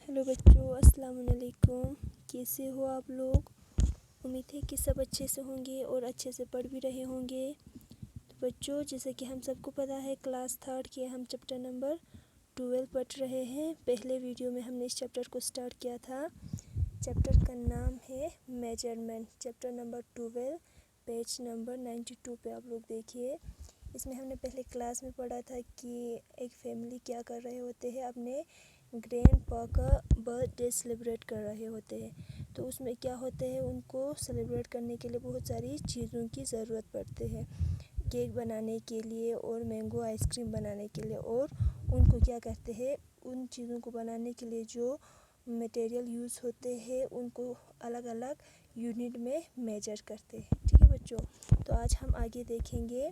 Hello बच्चों, अस्सलाम वालेकुम। कैसे हो आप लोग? उम्मीद है कि सब अच्छे से होंगे और अच्छे से पढ़ भी रहे होंगे। तो बच्चों, जैसे कि हम सबको पता है, क्लास थर्ड के हम चैप्टर नंबर 12 पढ़ रहे हैं। पहले वीडियो में हमने इस चैप्टर को स्टार्ट किया था। चैप्टर का नाम है measurement. Chapter number 12, page number 92 पे आप लोग देखिए। इसमें हमने पहले क्लास में पढ़ा था कि एक फैमिली क्या कर रहे होते हैं, अपने ग्रैंडपा का बर्थडे सेलिब्रेट कर रहे होते हैं। तो उसमें क्या होते हैं, उनको सेलिब्रेट करने के लिए बहुत सारी चीज़ों की ज़रूरत पड़ती है। केक बनाने के लिए और मैंगो आइसक्रीम बनाने के लिए। और उनको क्या करते हैं, उन चीज़ों को बनाने के लिए जो मटेरियल यूज़ होते हैं उनको अलग अलग यूनिट में मेजर करते हैं। ठीक है बच्चों, तो आज हम आगे देखेंगे।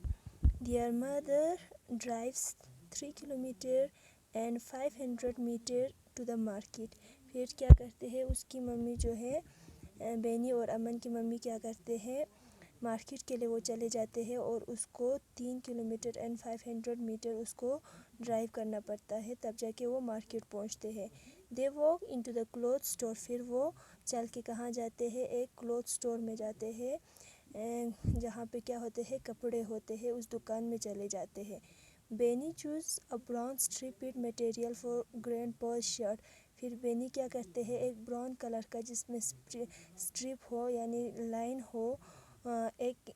Their mother drives 3 kilometre and 500 metre to the market. फिर क्या करते हैं, उसकी मम्मी जो है, बेनी और अमन की मम्मी क्या करते हैं, मार्केट के लिए वो चले जाते हैं और उसको 3 किलोमीटर एंड 500 मीटर उसको ड्राइव करना पड़ता है, तब जाके वो मार्केट पहुंचते हैं। They walk into the cloth store. फिर वो चल के कहाँ जाते हैं, एक क्लॉथ स्टोर में जाते हैं, जहाँ पे क्या होते हैं, कपड़े होते हैं। उस दुकान में चले जाते हैं। Benny choose a brown striped material for grandpa's shirt. फिर बेनी क्या करते हैं, एक ब्राउन कलर का जिसमें स्ट्रिप हो यानी लाइन हो, एक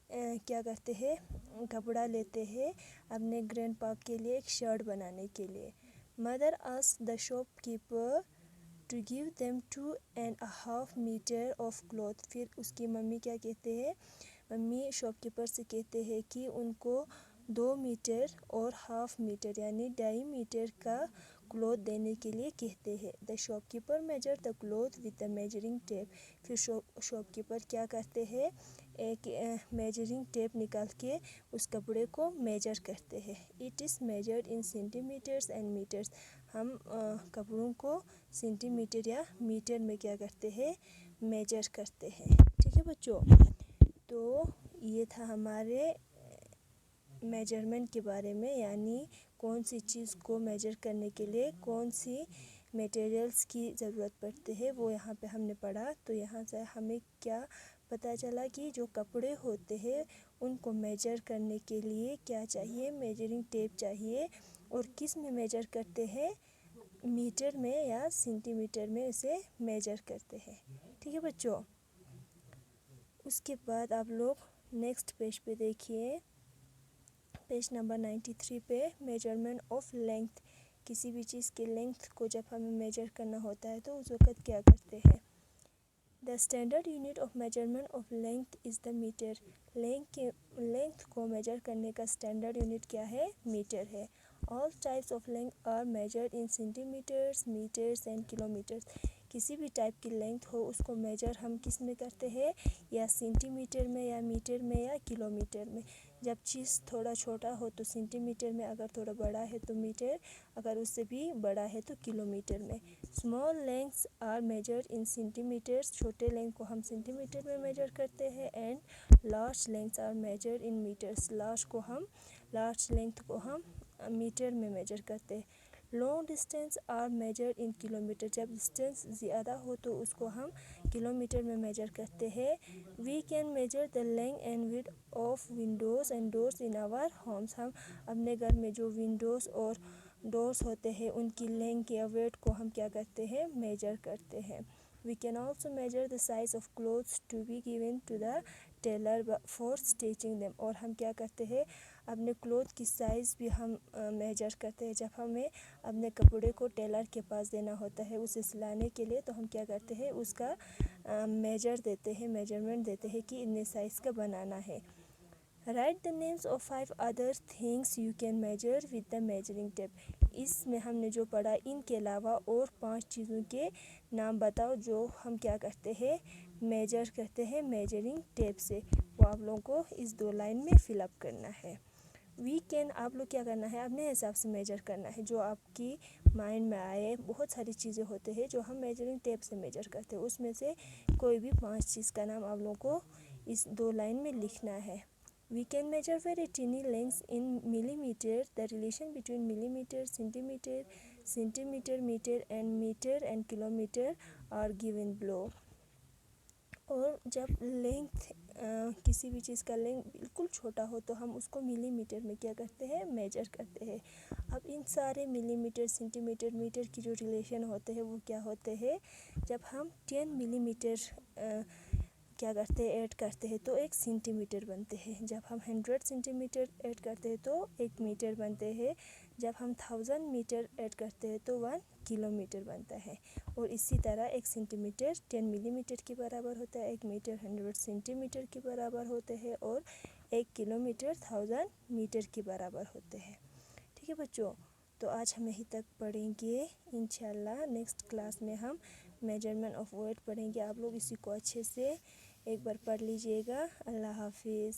क्या करते हैं, कपड़ा लेते हैं अपने ग्रैंडपा के लिए एक शर्ट बनाने के लिए। Mother asked the shopkeeper to give them 2.5 metre of cloth. फिर उसकी मम्मी क्या कहते हैं, मम्मी शॉपकीपर से कहते हैं कि उनको 2 मीटर और हाफ मीटर यानी 2.5 मीटर का क्लॉथ देने के लिए कहते हैं। The shopkeeper measure the cloth with the measuring tape. फिर शॉपकीपर क्या करते हैं, एक मेजरिंग टेप निकाल के उस कपड़े को मेजर करते हैं। It is measured in centimetres and metres. हम कपड़ों को सेंटीमीटर या मीटर में क्या करते हैं, मेजर करते हैं। ठीक है बच्चों, तो ये था हमारे मेजरमेंट के बारे में, यानी कौन सी चीज़ को मेजर करने के लिए कौन सी मटेरियल्स की ज़रूरत पड़ती है, वो यहाँ पे हमने पढ़ा। तो यहाँ से हमें क्या पता चला कि जो कपड़े होते हैं उनको मेजर करने के लिए क्या चाहिए, मेजरिंग टेप चाहिए। और किस में मेजर करते हैं, मीटर में या सेंटीमीटर में उसे मेजर करते हैं। ठीक है बच्चों, उसके बाद आप लोग नेक्स्ट पेज पे देखिए, पेज नंबर 93 पे। Measurement of length. किसी भी चीज़ के लेंथ को जब हमें मेजर करना होता है तो उस वक़्त क्या करते हैं। The standard unit of measurement of length is the metre. Length को मेजर करने का स्टैंडर्ड यूनिट क्या है, मीटर है। All types of length are measured in centimetres, metres and kilometres. किसी भी टाइप की लेंथ हो उसको मेजर हम किस में करते हैं, या सेंटीमीटर में या मीटर में या किलोमीटर में। जब चीज़ थोड़ा छोटा हो तो सेंटीमीटर में, अगर थोड़ा बड़ा है तो मीटर, अगर उससे भी बड़ा है तो किलोमीटर में। Small lengths are measured in centimetres. छोटे लेंथ को हम सेंटीमीटर में मेजर करते हैं। And large lengths are measured in metres. Large length को हम मीटर में मेजर करते हैं। Long distance are measured in kilometre. जब डिस्टेंस ज़्यादा हो तो उसको हम किलोमीटर में मेजर करते हैं। We can measure the length and width of windows and doors in our homes. हम अपने घर में जो विंडोज़ और डोर्स होते हैं उनकी लेंथ या वेट को हम क्या करते हैं, मेजर करते हैं। We can also measure the size of clothes to be given to the tailor for stitching them. और हम क्या करते हैं, अपने क्लोथ की साइज़ भी हम मेजर करते हैं। जब हमें अपने कपड़े को टेलर के पास देना होता है उसे सिलाने के लिए, तो हम क्या करते हैं, उसका मेजरमेंट देते हैं कि इतने साइज़ का बनाना है। Right the names of 5 other things you can measure with the measuring tape. इसमें हमने जो पढ़ा, इनके अलावा और 5 चीज़ों के नाम बताओ जो हम क्या करते हैं, मेजर करते हैं मेजरिंग टेप से। वो आप लोगों को इस 2 लाइन में फिलअप करना है। वी कैन, आप लोग क्या करना है, अपने हिसाब से मेजर करना है, जो आपकी माइंड में आए। बहुत सारी चीज़ें होते हैं जो हम मेजरिंग टेप से मेजर करते हैं, उसमें से कोई भी 5 चीज़ का नाम आप लोगों को इस 2 लाइन में लिखना है। We can measure very tiny lengths in millimeters. The relation between millimeter, centimeter, centimetre, metre and kilometre are given below. और जब लेंथ किसी भी चीज़ का लेंथ बिल्कुल छोटा हो तो हम उसको मिलीमीटर में क्या करते हैं, मेजर करते हैं। अब इन सारे मिलीमीटर, सेंटीमीटर, मीटर की जो रिलेशन होते हैं वो क्या होते हैं, जब हम 10 मिलीमीटर क्या करते हैं, ऐड करते हैं तो एक सेंटीमीटर बनते हैं। जब हम 100 सेंटीमीटर ऐड करते हैं तो 1 मीटर बनते हैं। जब हम 1000 मीटर ऐड करते हैं तो 1 किलोमीटर बनता है। और इसी तरह 1 सेंटीमीटर 10 मिलीमीटर के बराबर होता है, 1 मीटर 100 सेंटीमीटर के बराबर होते हैं और 1 किलोमीटर 1000 मीटर के बराबर होते हैं। ठीक है बच्चों, तो आज हम यहीं तक पढ़ेंगे। इंशाल्लाह नेक्स्ट क्लास में हम मेजरमेंट ऑफ वेट पढ़ेंगे। आप लोग इसी को अच्छे से एक बार पढ़ लीजिएगा। अल्लाह हाफिज़।